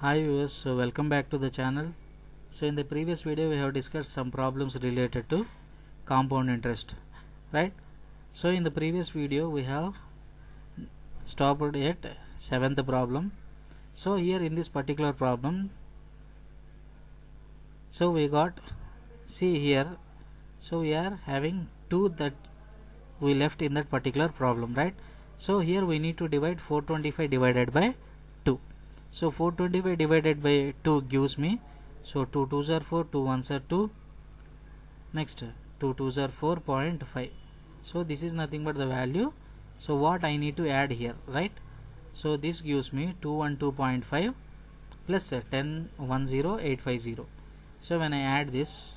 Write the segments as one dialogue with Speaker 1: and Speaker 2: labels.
Speaker 1: Hi viewers, so welcome back to the channel. So in the previous video we have discussed some problems related to compound interest, right? So in the previous video we have stopped at seventh problem. So here in this particular problem, so we got, see here, so we are having 2 that we left in that particular problem, right? So here we need to divide 425 divided by 2. So 425 divided by 2 gives me, so 2 2s are 4, 2 1s are 2, next 2 2s are 4.5. So this is nothing but the value. So what I need to add here, right? So this gives me 212.5 plus 10,10,850. So when I add this,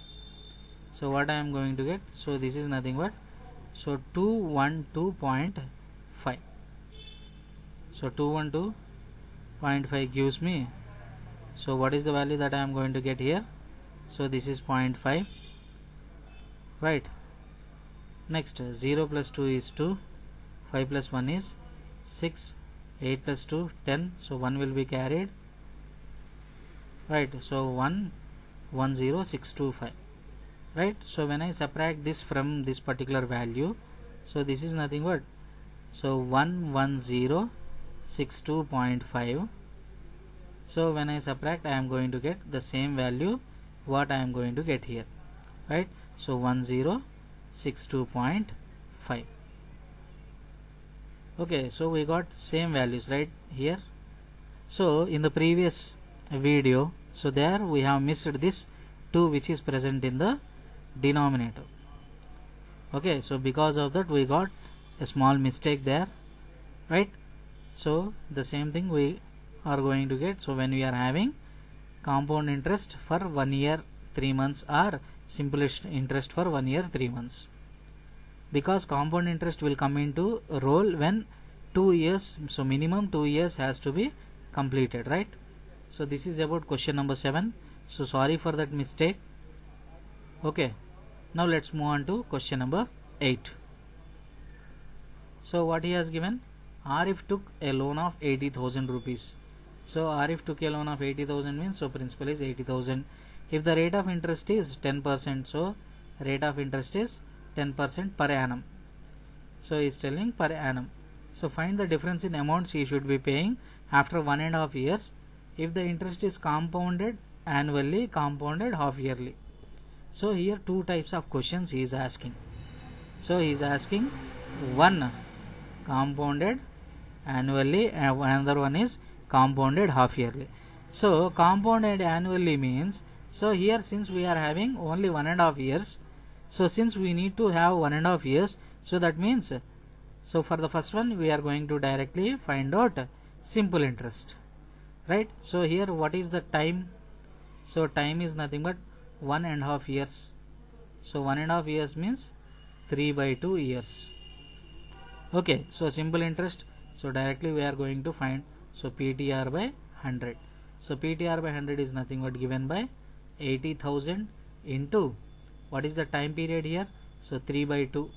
Speaker 1: so what I am going to get, so this is nothing but, so 212.5. So 212.5 gives me, so what is the value that I am going to get here? So this is 0.5, right? Next 0 plus 2 is 2, 5 plus 1 is 6, 8 plus 2 10, so 1 will be carried, right? So 1,10625, right? So when I subtract this from this particular value, so this is nothing but, so 1,106.25. so when I subtract, I am going to get the same value what I am going to get here, right? So 1,062.5. okay, so we got same values right here. So in the previous video, so there we have missed this 2 which is present in the denominator. Okay, so because of that we got a small mistake there, right? So the same thing we are going to get. So when we are having compound interest for 1 year 3 months or simplest interest for 1 year 3 months, because compound interest will come into role when 2 years, so minimum 2 years has to be completed, right? So this is about question number 7. So sorry for that mistake. Okay, now let's move on to question number 8. So what he has given, Arif took a loan of 80,000 rupees. So Arif took a loan of 80,000 means, so principal is 80,000. If the rate of interest is 10%, so rate of interest is 10% per annum. So he is telling per annum. So find the difference in amounts he should be paying after 1.5 years if the interest is compounded annually, compounded half yearly. So here 2 types of questions he is asking. So he is asking one compounded annually and another one is compounded half yearly. So compounded annually means, so here since we are having only 1.5 years, so since we need to have 1.5 years, so that means, so for the first one we are going to directly find out simple interest, right? So here what is the time? So time is nothing but 1.5 years. So 1.5 years means 3/2 years. Okay, so simple interest, so directly we are going to find, so PTR by 100. So PTR by 100 is nothing but given by 80,000 into, what is the time period here? So 3/2.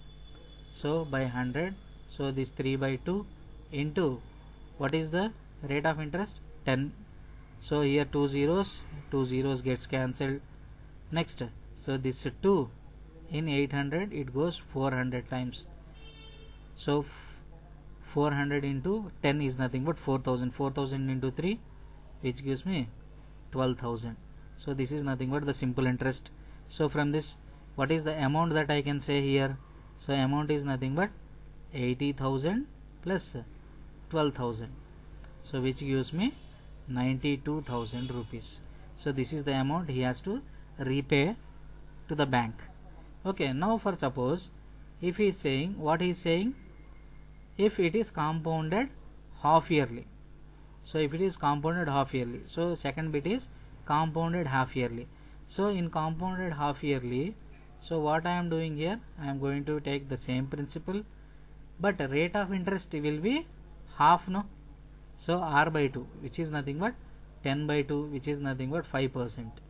Speaker 1: So by 100, so this 3/2 into, what is the rate of interest? 10. So here 2 zeros gets cancelled. Next, so this 2 in 800 it goes 400 times. So 400 into 10 is nothing but 4,000. 4,000 into 3, which gives me 12,000. So this is nothing but the simple interest. So from this, what is the amount that I can say here? So amount is nothing but 80,000 plus 12,000. So which gives me 92,000 rupees. So this is the amount he has to repay to the bank. Okay, now for suppose if he is saying, what he is saying, if it is compounded half yearly. So if it is compounded half yearly, so second bit is compounded half yearly. So in compounded half yearly, so what I am doing here, I am going to take the same principle, but rate of interest will be half, no? So R/2, which is nothing but 10/2, which is nothing but 5%.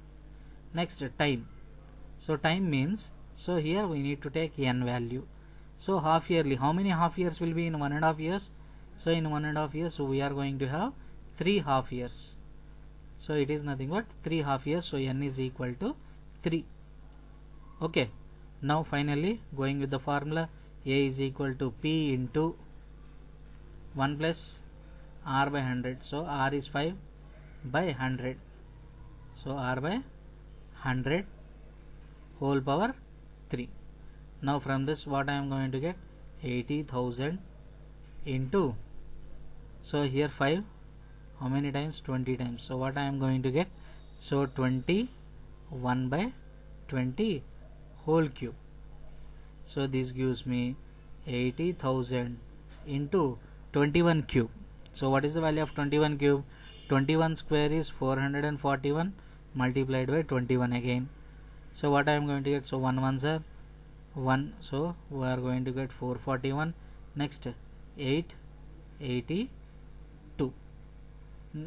Speaker 1: Next, time. So time means, so here we need to take n value. So half yearly, how many half years will be in 1.5 years? So in 1.5 years, so we are going to have 3 half years. So it is nothing but 3 half years, so n is equal to 3. Okay, now finally going with the formula, A is equal to P into 1 plus R by 100. So R is 5 by 100. So R by 100 whole power 3. Now from this what I am going to get? 80,000 into, so here 5, how many times? 20 times. So what I am going to get? So 21 by 20 whole cube. So this gives me 80,000 into 21 cube. So what is the value of 21 cube? 21 square is 441 multiplied by 21 again. So what I am going to get? So 1 ones are 1. So we are going to get 441. Next 882.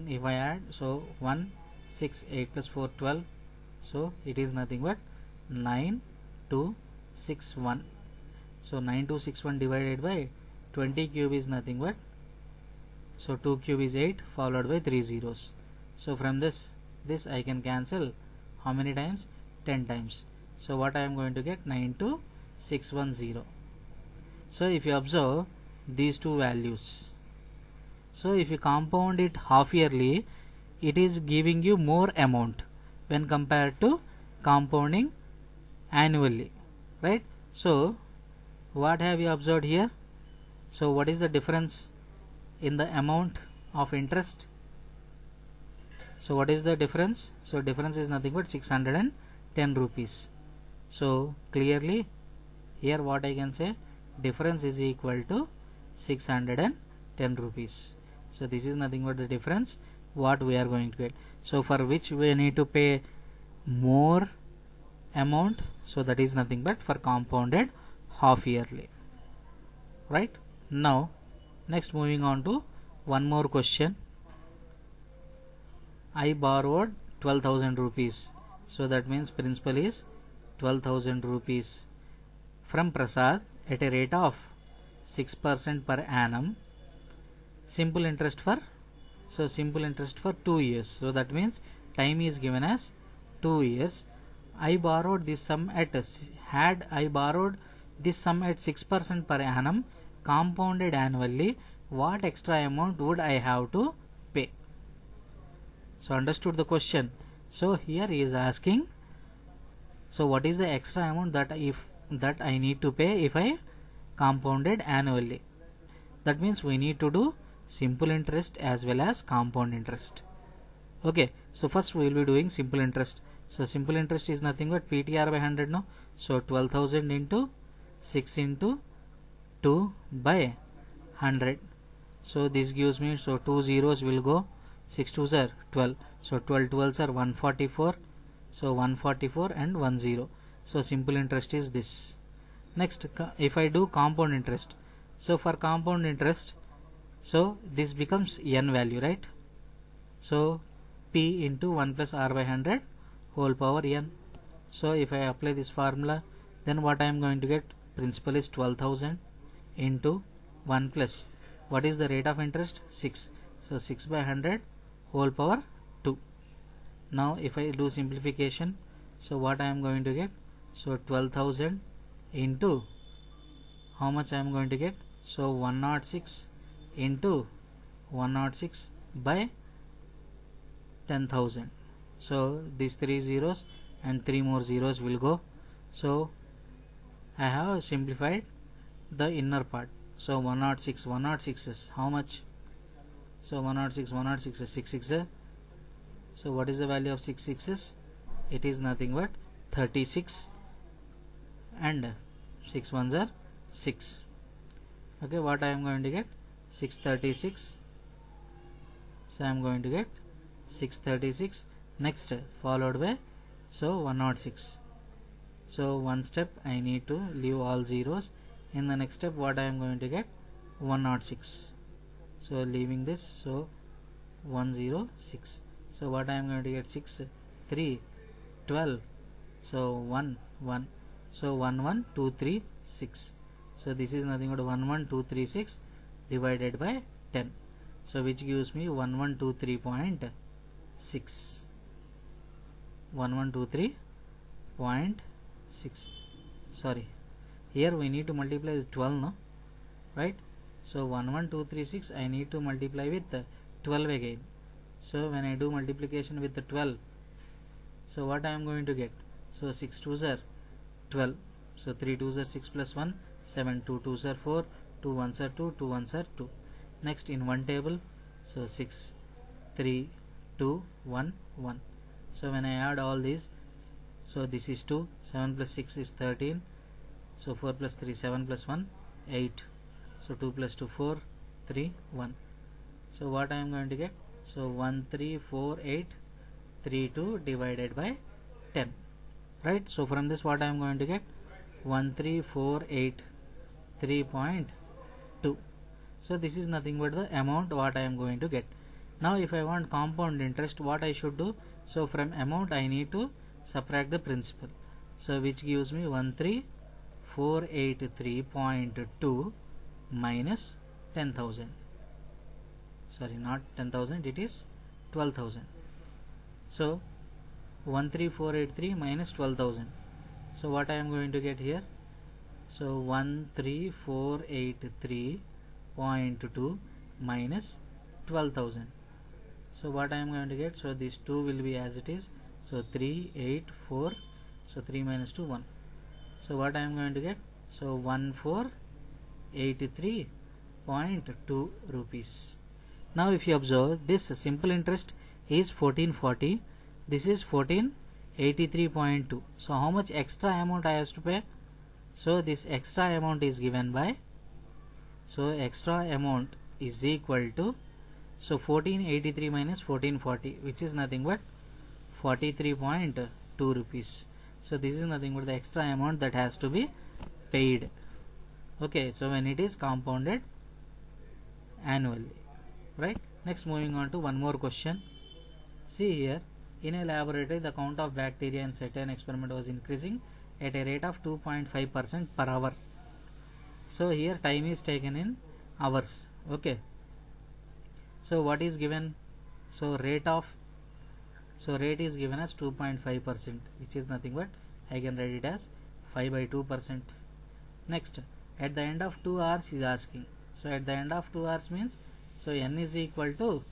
Speaker 1: If I add, so 1 6 8 plus 4 12. So it is nothing but 9261. So 9261 divided by 20 cube is nothing but, so 2 cube is 8 followed by 3 zeros. So from this I can cancel how many times? 10 times. So what I am going to get? 92610. So if you observe these two values, so if you compound it half yearly, it is giving you more amount when compared to compounding annually, right? So what have you observed here? So what is the difference in the amount of interest? So what is the difference? So difference is nothing but 610 rupees. So clearly here what I can say, difference is equal to 610 rupees. So this is nothing but the difference what we are going to get. So for which we need to pay more amount, so that is nothing but for compounded half yearly, right? Now next moving on to one more question. I borrowed 12,000 rupees, so that means principal is 12,000 rupees from Prasad at a rate of 6% per annum. Simple interest for, so simple interest for 2 years, so that means time is given as 2 years. I borrowed this sum at, had I borrowed this sum at 6% per annum compounded annually, what extra amount would I have to pay? So understood the question. So here he is asking, so what is the extra amount that I need to pay if I compounded annually? That means we need to do simple interest as well as compound interest. Okay, so first we will be doing simple interest. So simple interest is nothing but PTR by 100, no? So 12,000 into 6 into 2 by 100. So this gives me, so 2 zeros will go, 6 2s are 12. So 12 12s are 144. So 144 and 1 0. So simple interest is this. Next, if I do compound interest, so for compound interest, so this becomes n value, right? So P into 1 plus R by 100 whole power n. So if I apply this formula, then what I am going to get? Principal is 12,000 into 1 plus, what is the rate of interest? 6. So 6 by 100 whole power 2. Now if I do simplification, so what I am going to get? So 12,000 into how much I am going to get? So 106 into 106 by 10,000. So these 3 zeros and 3 more zeros will go. So I have simplified the inner part. So 106 is how much? So 106 is 6 6. So what is the value of 6 6s? It is nothing but 36 and 6 ones are 6. Okay, what I am going to get? 636. So I am going to get 636. Next followed by, so 106. So one step I need to leave all zeros. In the next step what I am going to get? 106. So leaving this, so 106. So what I am going to get? 6 3 12. So 1 1. So 1 1 2 3 6. So this is nothing but 1 1 2 3 6 divided by 10. So which gives me 1123.6. 6. 1123.6. Sorry, here we need to multiply with 12, no? Right? So 11236 I need to multiply with 12 again. So when I do multiplication with the 12, so what I am going to get? So 6 2s are 12. So 3 2s are 6 plus 1, 7, 2 2s are 4, 2 1s are 2, 2 1s are 2. Next in one table, so 6, 3, 2, 1, 1. So when I add all these, so this is 2, 7 plus 6 is 13, so 4 plus 3, 7 plus 1, 8. So 2 plus 2, 4, 3, 1. So what I am going to get? So 13483 divided by 10. Right? So from this what I am going to get? 13483.2. So this is nothing but the amount what I am going to get. Now if I want compound interest, what I should do? So from amount I need to subtract the principal. So which gives me 13483.2 minus 10,000. Sorry, not 10,000, it is 12,000. So 13483 minus 12,000. So what I am going to get here? So 13483.2 minus 12,000. So what I am going to get? So this 2 will be as it is. So 384. So 3 minus 2, 1. So what I am going to get? So 1483.2 rupees. Now if you observe, this simple interest is 1440. This is 1483.2. So how much extra amount I have to pay? So this extra amount is given by, so extra amount is equal to, so 1483 minus 1440, which is nothing but 43.2 rupees. So this is nothing but the extra amount that has to be paid. Okay, so when it is compounded annually, right? Next, moving on to one more question. See here, in a laboratory the count of bacteria in certain experiment was increasing at a rate of 2.5% per hour. So here time is taken in hours. Okay, so what is given? So rate is given as 2.5%, which is nothing but I can write it as 5/2%. Next, at the end of 2 hours is asking. So at the end of 2 hours means, so n is equal to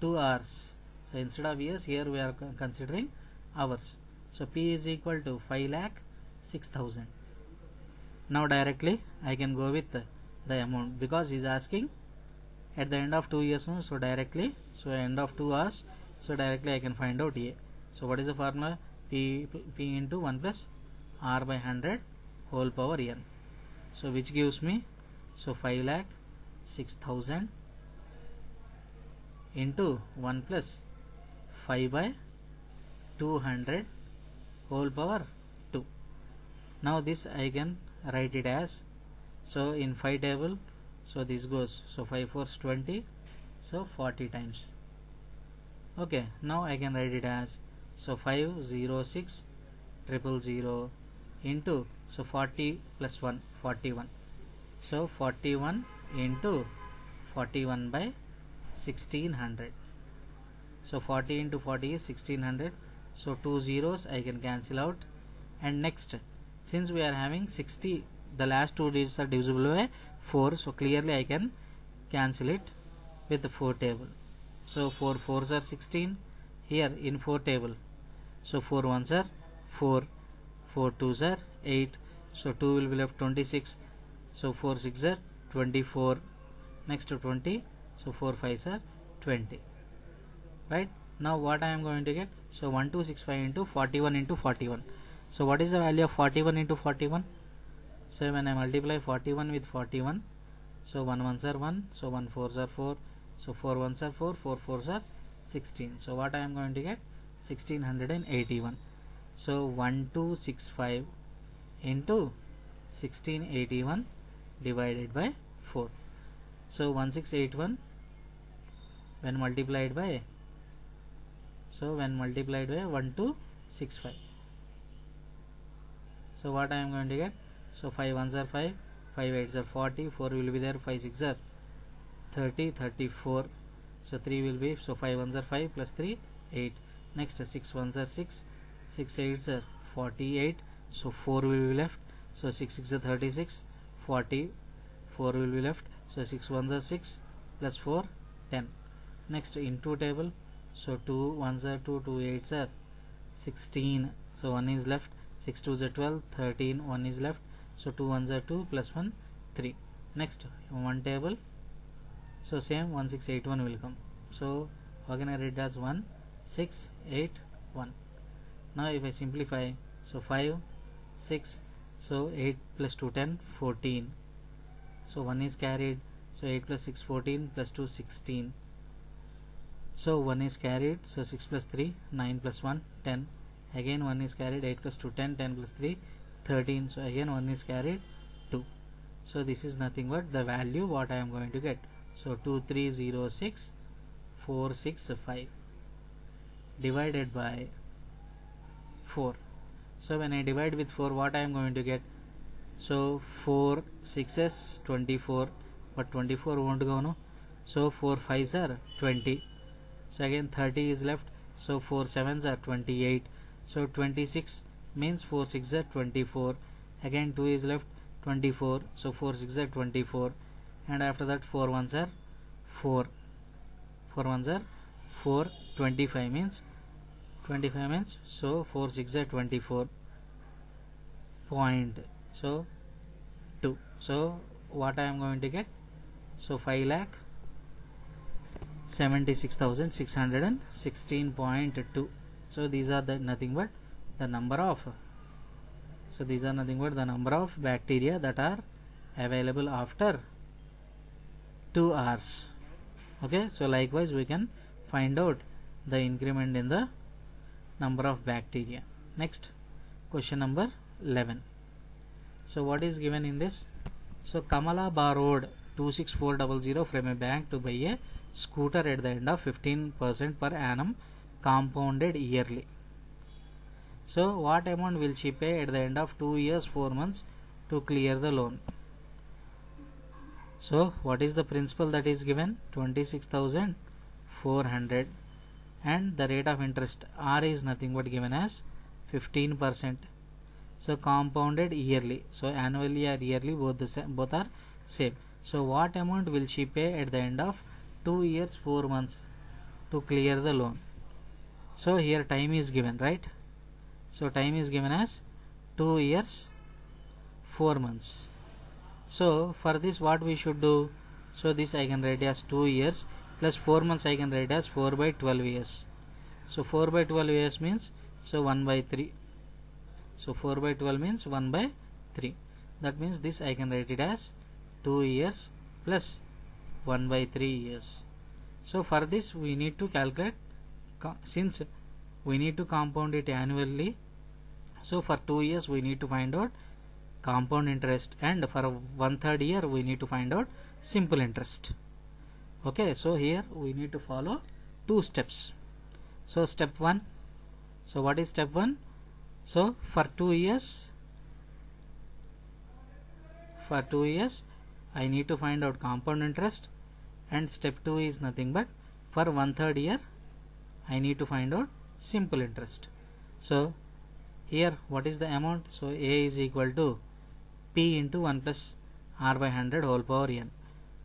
Speaker 1: 2 hours. So instead of years, here we are considering hours. So P is equal to 5,06,000. Now directly I can go with the amount, because he is asking at the end of 2 years. So directly, so end of 2 hours, so directly I can find out A. So what is the formula? P into 1 plus R by 100 whole power n. So which gives me, so 5,06,000 into 1 plus 5 by 200 whole power 2. Now this I can write it as, so in 5 table, so this goes, so 5 4s 20, so 40 times. Okay, now I can write it as, so 506,000 into, so 40 plus 1, 41. So 41 into 41 by 1600. So 40 into 40 is 1600. So 2 zeros I can cancel out. And next, since we are having 60, the last 2 digits are divisible by 4, so clearly I can cancel it with the 4 table. So 4 4s are 16 here in 4 table. So 4 1s are 4, 4 2s are 8, so 2 will be left 26. So 4 6s are 24, next to 20, so 4 5s are 20. Right? Now what I am going to get? So 1265 into 41 into 41. So what is the value of 41 into 41? So when I multiply 41 with 41, so 1 1s are 1, so 1 4s are 4, so 4 1s are 4, 4 4s are 16. So what I am going to get? 1681. So 1265 into 1681 divided by 4. So 1681 when multiplied by, so when multiplied by 1265. So what I am going to get? So 5 1s are 5, 5 8s are 40, 4 will be there, 5 6 are 30, 34. So 3 will be, so 5 1s are 5 plus 3, 8. Next 6 ones are 6, 6 8s are 48, so 4 will be left, so 6 6 are 36, 44 will be left, so 6 ones are 6 plus 4 10. Next into table, so 2 ones are 2, 2 8s are 16, so 1 is left, 6 2s are 12, 13, 1 is left, so 2 ones are 2 plus 1 3. Next one table, so same 1 6 8 1 will come, so how can I read as 1 6 8 1. Now if I simplify, so 5 6, so 8 plus 2 10 14, so 1 is carried, so 8 plus 6 14 plus 2 16, so 1 is carried, so 6 plus 3 9 plus 1 10, again 1 is carried, 8 plus 2 10, 10 plus 3 13, so again 1 is carried 2. So this is nothing but the value what I am going to get. So 2306 465 divided by 4. So when I divide with 4, what I am going to get? So 4 6s 24, but 24 won't go, no? So 4 5s are 20, so again 30 is left, so 4 7s are 28, so 26 means 4 6 are 24, again 2 is left, 24, so 4 6 are 24, and after that 4 1s are 4, 4 1s are 4, 25 means so 4 6 are 24 point, so 2. So what I am going to get? So 5,76,616.2. so these are the nothing but the number of bacteria that are available after 2 hours. Okay, so likewise we can find out the increment in the number of bacteria. Next question number 11. So what is given in this? So Kamala borrowed 26400 from a bank to buy a scooter at the end of 15% per annum compounded yearly. So what amount will she pay at the end of 2 years 4 months to clear the loan? So what is the principal that is given? 26,400, and the rate of interest R is nothing but given as 15%. So compounded yearly, so annually or yearly both are same. So what amount will she pay at the end of 2 years 4 months to clear the loan? So here time is given, right? So time is given as 2 years 4 months. So for this what we should do? So this I can write as 2 years plus 4 months I can write as 4 by 12 years. So 4 by 12 years means so 1 by 3. So 4 by 12 means 1 by 3. That means this I can write it as 2 years plus 1 by 3 years. So for this we need to calculate, since we need to compound it annually, so for 2 years we need to find out compound interest, and for 1/3 year we need to find out simple interest. Okay, so here we need to follow 2 steps. So step 1, so what is step 1? So for 2 years I need to find out compound interest, and step 2 is nothing but for 1/3 year I need to find out simple interest. So here what is the amount? So A is equal to P into 1 plus R by 100 whole power n.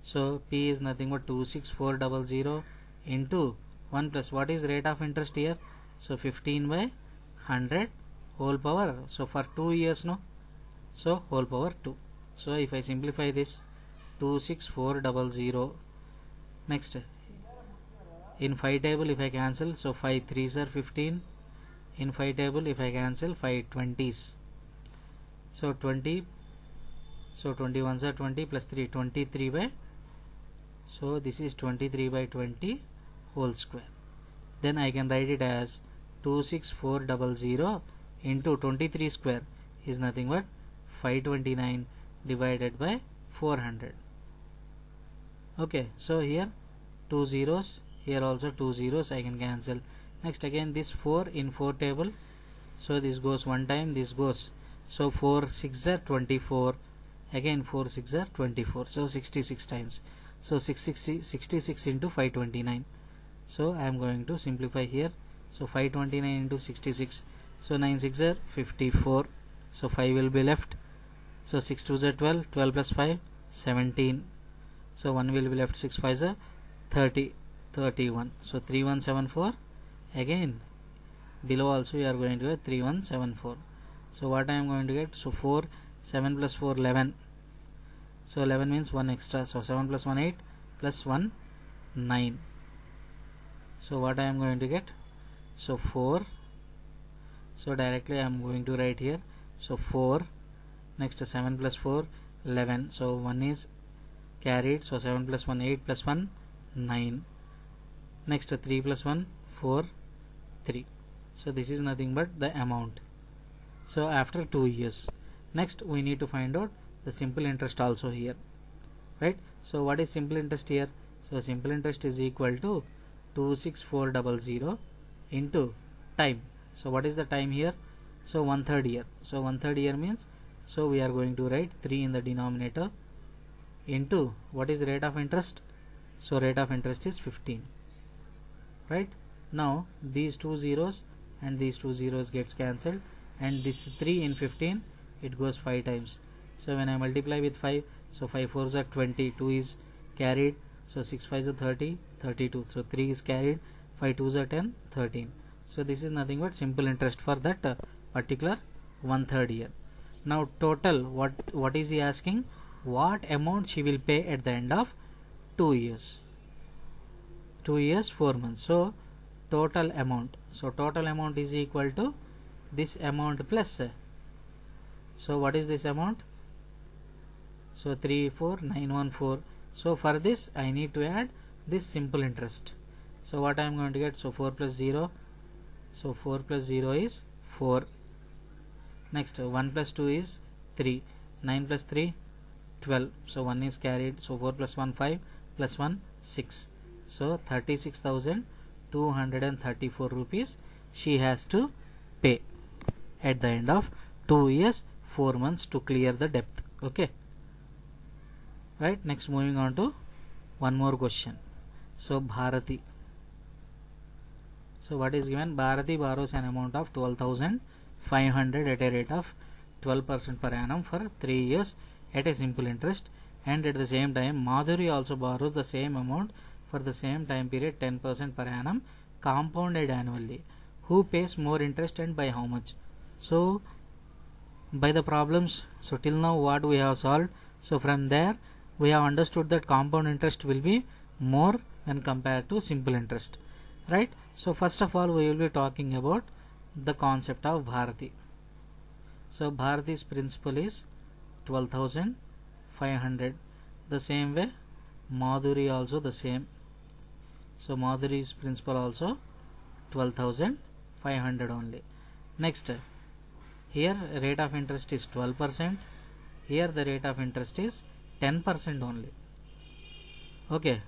Speaker 1: So P is nothing but 26400 into 1 plus what is rate of interest here? So 15 by 100 whole power, so for 2 years, no, so whole power 2. So if I simplify this, 26400, next in 5 table if I cancel, so 5 3s are 15, in 5 table if I cancel 5 20s, so 20, so 21s are 20 plus 3 23 by, so this is 23 by 20 whole square. Then I can write it as 26400 into 23 square is nothing but 529 divided by 400. Okay, so here 2 zeros, here also 2 zeros I can cancel. Next again this 4 in 4 table, so this goes one time, this goes, so 4 6 are 24, again 4 6 are 24, so 66 times, so 66 into 529. So I am going to simplify here, So 529 into 66. So 9 6 are 54. So 5 will be left. So 6 2 are 12. 12 plus 5 17. So 1 will be left. 6 5 are 30. 31. So 3174. Again below also we are going to get 3174. So what I am going to get? So 4 7 plus 4 11. So 11 means 1 extra. So 7 plus 1 8 plus 1 9. So what I am going to get? So 4. So directly I am going to write here. So 4. Next 7 plus 4 11. So 1 is carried. So 7 plus 1 8 plus 1 9. Next 3 plus 1 4 3. So this is nothing but the amount. So after 2 years. Next we need to find out the simple interest also here, right? So what is simple interest here? So simple interest is equal to 26400 into time. So what is the time here? So 1/3 year. So 1/3 year means, so we are going to write 3 in the denominator into what is rate of interest? So rate of interest is 15, right? Now these two zeros and these two zeros gets cancelled, and this 3 in 15 it goes 5 times. So when I multiply with 5, so 5 4s are 20, 2 is carried, so 6 5s are 30, 32, so 3 is carried, 5 2s are 10, 13. So this is nothing but simple interest for that particular 1/3 year. Now total, what is he asking? What amount she will pay at the end of 2 years? 2 years 4 months. So total amount. So total amount is equal to this amount plus. So what is this amount? So 34914. So for this I need to add this simple interest. So what I am going to get? So 4 plus 0. So 4 plus 0 is 4. Next 1 plus 2 is 3. 9 plus 3 12. So 1 is carried. So 4 plus 1 5 plus 1 6. So 36,234 rupees she has to pay at the end of 2 years 4 months to clear the debt. Okay, right? Next, moving on to one more question. So Bharati. So what is given? Bharati borrows an amount of 12,500 at a rate of 12% per annum for 3 years at a simple interest, and at the same time Madhuri also borrows the same amount for the same time period, 10% per annum, compounded annually. Who pays more interest and by how much? So by the problems, so till now what we have solved, so from there we have understood that compound interest will be more when compared to simple interest, right? So first of all we will be talking about the concept of Bharati. So Bharati's principal is 12,500. The same way Madhuri also the same. So Madhuri's principal also 12,500 only. Next, here rate of interest is 12%. Here the rate of interest is 10% only. Okay.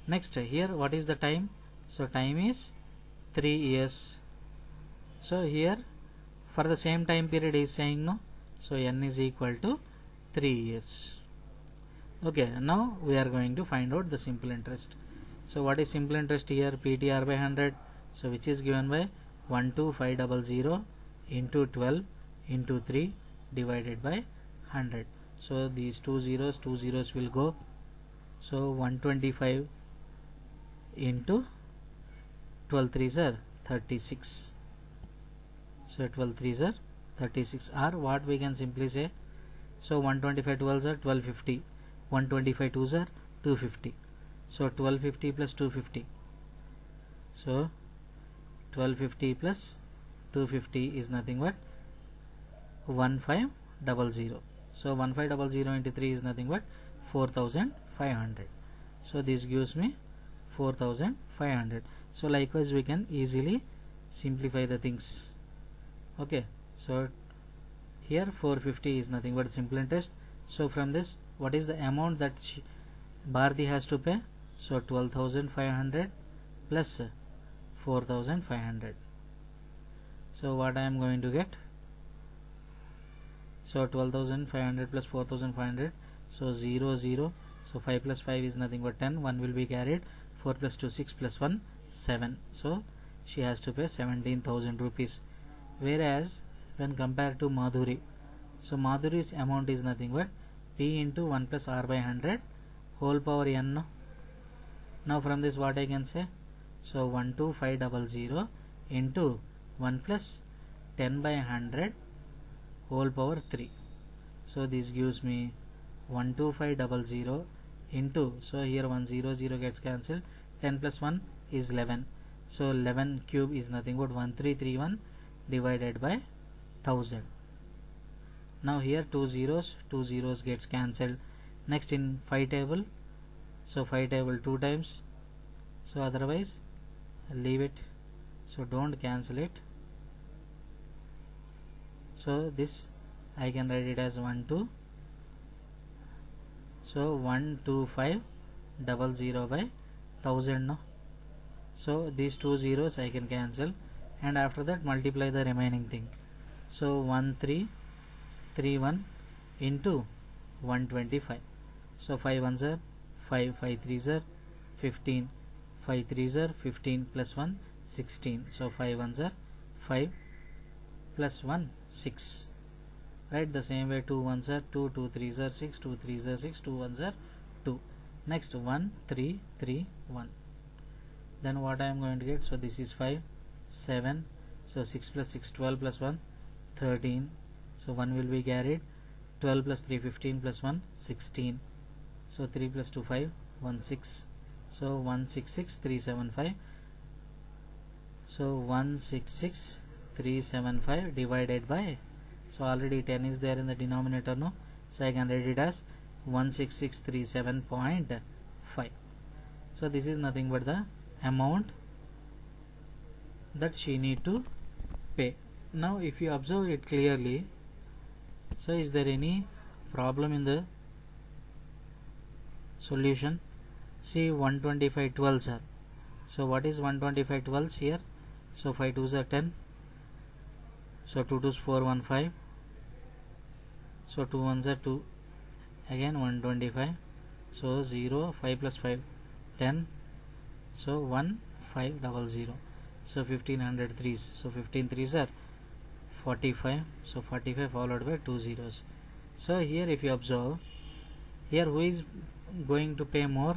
Speaker 1: Next, here what is the time? So time is 3 years. So here for the same time period is saying no. So n is equal to 3 years. Okay, now we are going to find out the simple interest. So what is simple interest here? PTR by 100. So which is given by 12500 into 12 into 3 divided by 100. So these two zeros will go. So 125 into 12 3s are 36. So 12 3s are 36, or what we can simply say, so 125 12s are 1250, 125 2s are 250. So 1250 plus 250. So 1250 plus 250 is nothing but 1500. So 1500 into 3 is nothing but 4500. So this gives me 4500. So likewise we can easily simplify the things. Okay, so here 450 is nothing but simple interest. So from this, what is the amount that Bharati has to pay? So 12,500 plus 4,500. So what I am going to get? So 12,500 plus 4,500. So 0 0. So 5 plus 5 is nothing but 10. 1 will be carried. 4 plus 2 6 plus 1 7. So she has to pay 17,000 rupees. Whereas when compared to Madhuri, so Madhuri's amount is nothing but P into 1 plus R by 100 whole power n. Now from this what I can say? So 12500 into 1 plus 10 by 100 whole power 3. So this gives me 12500 into, so here 100 gets cancelled, 10 plus 1 is 11. So 11 cube is nothing but 1331 divided by 1000. Now here two zeros gets cancelled. Next in 5 table, so 5 table 2 times, so otherwise leave it, so don't cancel it. So this I can write it as 12, so 12500 by 1000 no. So these two zeros I can cancel, and after that multiply the remaining thing. So 1331 into 125. So 5 ones are 5, 5 threes are 15, 5 threes are 15 plus 1 16. So 5 ones are 5 plus 1 6. Right, the same way 2 ones are 2, 2 threes are 6, 2 threes are 6, 2 ones are 2. Next 1 3 3 1. Then what I am going to get? So this is 5 7. So 6 plus 6 12 plus 1 13. So 1 will be carried. 12 plus 3 15 plus 1 16. So 3 plus 2 5 1 6. So 166 375. So 166 375 divided by, so already 10 is there in the denominator no, so I can write it as 16637.5. so this is nothing but the amount that she need to pay. Now if you observe it clearly, so is there any problem in the solution? See 125 12s are, so what is 125 12s here? So 5 2s are 10, so 2 2s 4 1 5, so 2 1s are 2, again 125, so 0 5 plus 5 10, so 1 500, so 1500 threes, so 15 threes are 45, so 45 followed by 2 zeros. So here if you observe, here who is going to pay more?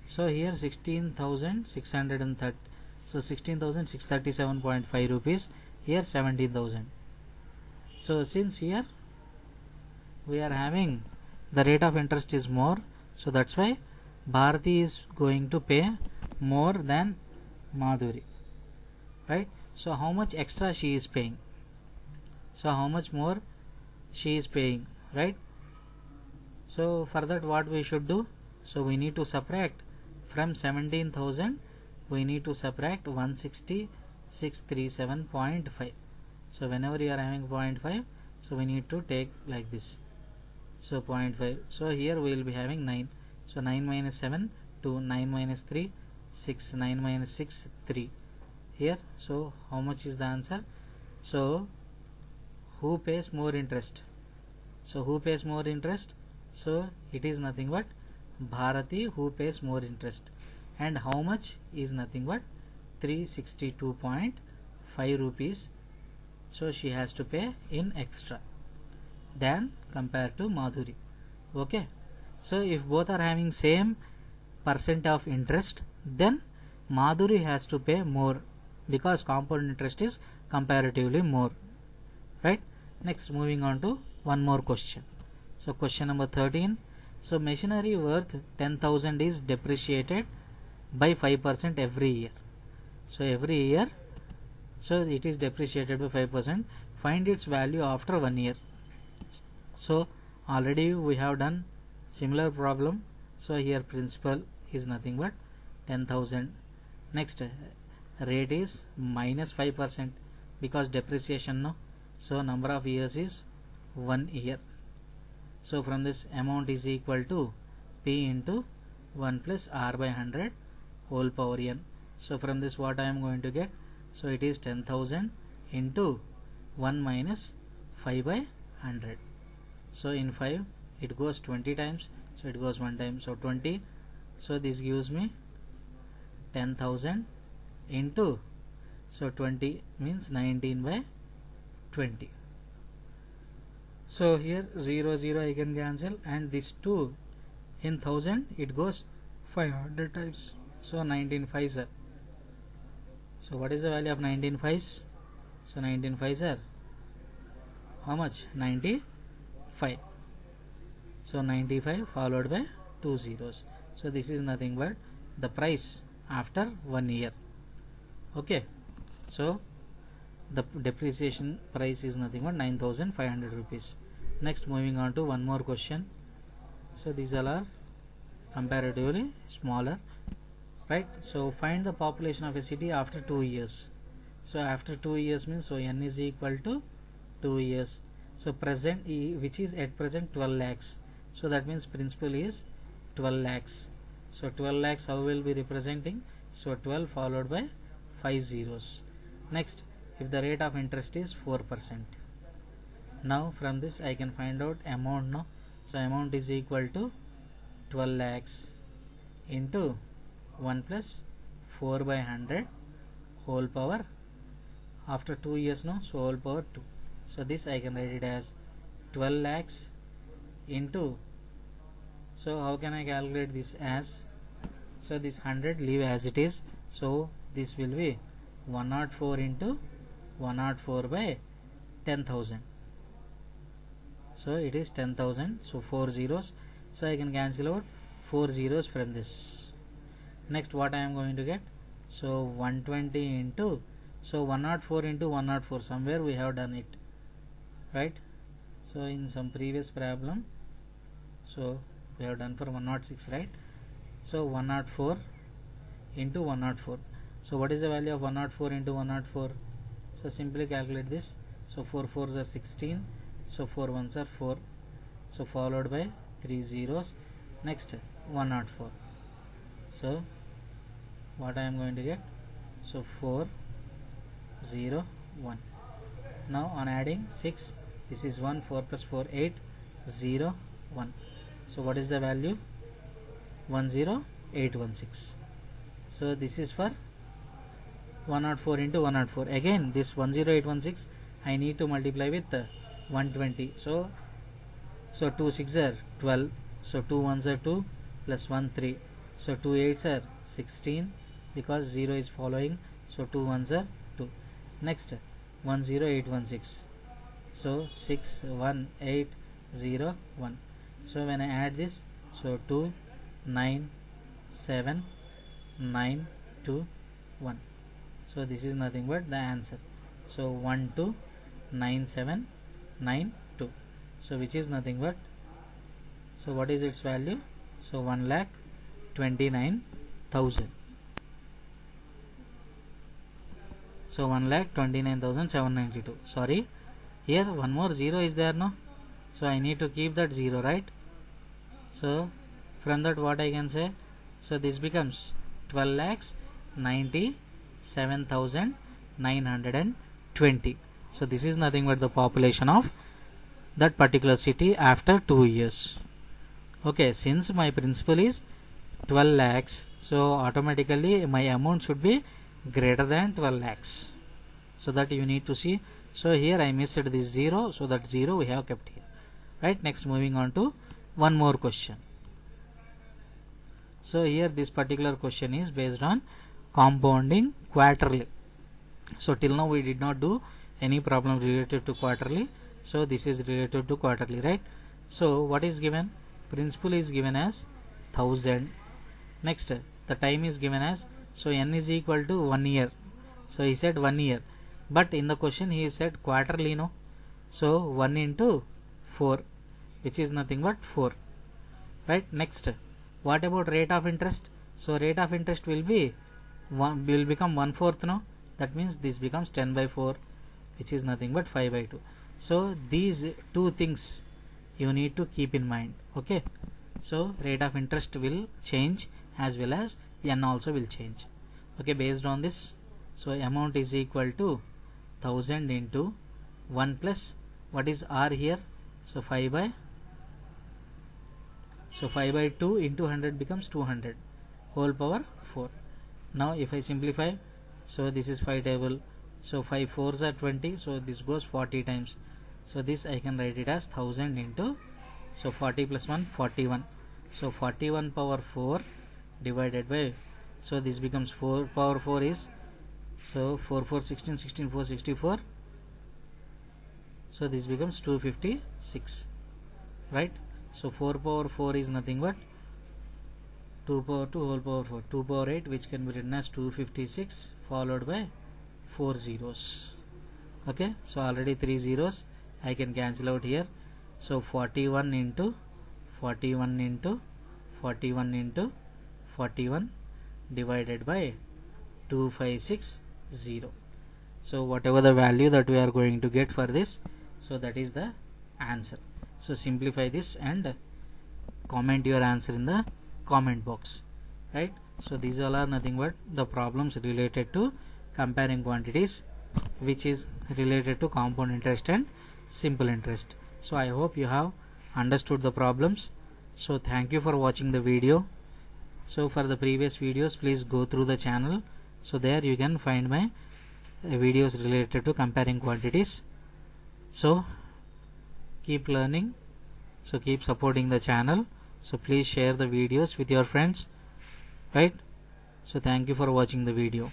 Speaker 1: So here 16,630, so 16,637.5 rupees, here 17,000. So since here we are having the rate of interest is more, so that's why Bharati is going to pay more than Madhuri, right? So how much extra she is paying? So how much more she is paying, right? So for that what we should do? So we need to subtract from 17,000, we need to subtract 166,337.5. so whenever you are having 0.5, so we need to take like this, so 0.5. so here we will be having 9, so 9 minus 7 2, 9 minus 3 6, 9 minus 6 3 here. So how much is the answer? So who pays more interest? So who pays more interest? So it is nothing but Bharati who pays more interest, and how much is nothing but 362.5 rupees, so she has to pay in extra than compared to Madhuri. Okay, so if both are having same percent of interest, then Madhuri has to pay more because compound interest is comparatively more, right? Next, moving on to one more question. So question number 13. So machinery worth 10,000 is depreciated by 5% every year. So every year, so it is depreciated by 5%. Find its value after 1 year. So already we have done similar problem. So here principal is nothing but 10,000. Next, rate is minus 5% because depreciation no. So number of years is 1 year. So from this amount is equal to P into 1 plus R by 100 whole power n. So from this what I am going to get? So it is 10,000 into 1 minus 5 by 100. So in 5 it goes 20 times, so it goes 1 time, so 20. So this gives me 10,000 into So 20 means 19 by 20. So here 0 0 I can cancel, and this 2 in 1000 it goes 500 times. So 19 5s are. So what is the value of 19 5s? So 19 5s are how much? 95. So 95 followed by 2 zeros. So this is nothing but the price after 1 year. Okay. So the depreciation price is nothing but 9,500 rupees. Next, moving on to one more question. So these all are comparatively smaller, right? So find the population of a city after 2 years. So after 2 years means, so n is equal to 2 years. So present, which is at present 12 lakhs. So that means principal is 12 lakhs. So 12 lakhs how will be representing? So 12 followed by 5 zeros. Next, if the rate of interest is 4%. Now from this I can find out amount, no? So amount is equal to 12 lakhs into 1 plus 4 by 100 whole power after 2 years, no? So whole power 2. So this I can write it as 12 lakhs into, so how can I calculate this as? So this 100 leave as it is. So this will be 104 into 104 by 10,000. So it is 10,000. So 4 zeros. So I can cancel out 4 zeros from this. Next, what I am going to get? So 120 into, so 104 into 104. Somewhere we have done it, right? So in some previous problem, so we have done for 106, right? So 104 into 104. So what is the value of 104 into 104? So simply calculate this. So 4 4s are 16. So 4 1s are 4. So followed by 3 zeros. Next 104. So what I am going to get? So 4 0 1. Now on adding 6, this is 1, 4 plus 4 8 0 1. So what is the value? 10816. So this is for 104 into 104. Again this 10816 I need to multiply with 120. So 2 6 are 12. So 2 1s are 2 plus 1 3. So 2 8s are 16 because 0 is following. So 2 1s are 2. Next 10816. So 61801. So when I add this, so 2 9 7 9 2 1. So this is nothing but the answer. So 129792. So which is nothing but, so what is its value? So 1,29,000. So 1,29,792. Sorry, here one more 0 is there, no? So I need to keep that 0, right? So from that what I can say? So this becomes 12,97,920. So this is nothing but the population of that particular city after 2 years. Okay, since my principal is 12 lakhs, so automatically my amount should be greater than 12 lakhs. So that you need to see. So here I missed this 0, so that 0 we have kept here, right? Next, moving on to one more question. So here this particular question is based on compounding quarterly. So till now we did not do any problem related to quarterly. So this is related to quarterly, right? So what is given? Principal is given as 1000. Next, the time is given as, so n is equal to 1 year. So he said 1 year, but in the question he said quarterly, no? So 1 into 4, which is nothing but 4, right? Next, what about rate of interest? So rate of interest will be will become 1/4, no? That means this becomes 10 by 4, which is nothing but 5 by 2. So these two things you need to keep in mind. Okay, so rate of interest will change as well as n also will change. Okay, based on this, so amount is equal to 1000 into 1 plus, what is r here? So 5 by 2 into 100 becomes 200 whole power 4. Now if I simplify, So this is 5 table. So 5 4s are 20. So this goes 40 times. So this I can write it as 1000 into, so 40 plus 1 41. So 41 power 4 divided by, so this becomes 4 power 4 is, so 4 4 16, 16 4 64. So this becomes 256, right? So 4 power 4 is nothing but 2 power 2 whole power 4, 2 power 8, which can be written as 256 followed by 4 zeros. Okay, so already 3 zeros I can cancel out here. So 41 into 41 into 41 into 41 divided by 2560. So whatever the value that we are going to get for this, so that is the answer. So simplify this and comment your answer in the comment box, right? So these all are nothing but the problems related to comparing quantities, which is related to compound interest and simple interest. So I hope you have understood the problems. So thank you for watching the video. So for the previous videos, please go through the channel. So there you can find my videos related to comparing quantities. So keep learning. So keep supporting the channel. So please share the videos with your friends, right? So thank you for watching the video.